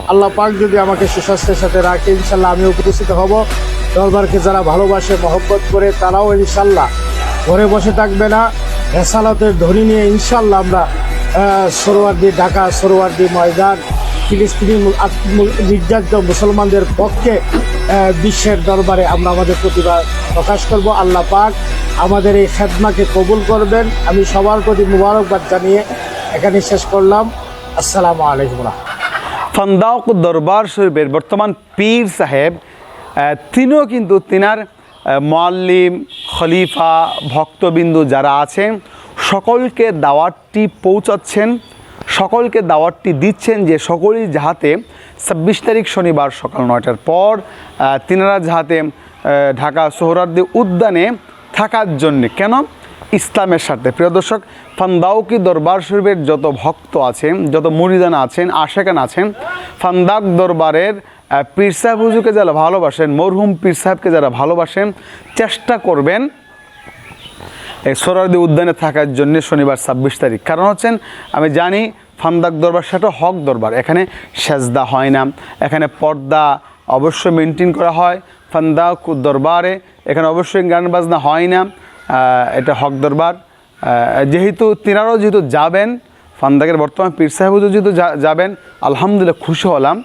আল্লাহ পাক যদি আমাকে সুস্বাস্থ্যের সাথে রাখে ইনশাল্লাহ আমি উপস্থিত হব। দরবারকে যারা ভালোবাসে মহব্বত করে তারাও ইনশাল্লাহ ঘরে বসে থাকবে না, রেসালাতের ধ্বনি নিয়ে ইনশাল্লাহ আমরা সোহরাওয়ার্দী ঢাকা, সোহরাওয়ার্দী ময়দান, ফিলিস্তিনি নির্যাতিত মুসলমানদের পক্ষে বিশ্বের দরবারে আমরা আমাদের প্রতিবাদ প্রকাশ করব। আল্লাহ পাক আমাদের এই খেদমাকে কবুল করবেন। আমি সবার প্রতি মুবারকবাদ জানিয়ে এখানে শেষ করলাম। আসসালামু আলাইকুম। ফান্দাক দরবার শরীফের বর্তমান পীর সাহেব তিনিও কিন্তু তিনার মুআল্লিম, খলিফা, ভক্তবিন্দু যারা আছেন সকলকে দাওয়াতটি পৌঁছাচ্ছেন, সকলকে দাওয়াতটি দিচ্ছেন যে সকলেই যাহাতে 26 তারিখ শনিবার সকাল 9টার পর তিনারা যাহাতে ঢাকা সোহরাওয়ার্দী উদ্যানে থাকার জন্যে, কেন ইসলামের স্বার্থে। প্রিয় দর্শক, ফান্দাউকি দরবার শরীফের যত ভক্ত আছেন, যত মুরিদান আছেন, আশেকান আছেন, ফান্দাক দরবারের পীর সাহেব হুজুরকে যারা ভালোবাসেন, মরহুম পীর সাহেবকে যারা ভালোবাসেন, চেষ্টা করবেন এই সোহরাওয়ার্দী উদ্যানে থাকার জন্য শনিবার 26 তারিখ। কারণ হচ্ছেন, আমি জানি ফান্দাক দরবার সেটা হক দরবার, এখানে সেজদা হয় না, এখানে পর্দা অবশ্যই মেনটেন করা হয়। ফান্দাক দরবারে এখানে অবশ্যই গান বাজনা হয় না, এটা হক দরবার। যেহেতু তিনারাও যেহেতু যাবেন, ফান্দাকের বর্তমান পীর সাহেব যেহেতু যাবেন, আলহামদুলিল্লাহ খুশি হলাম।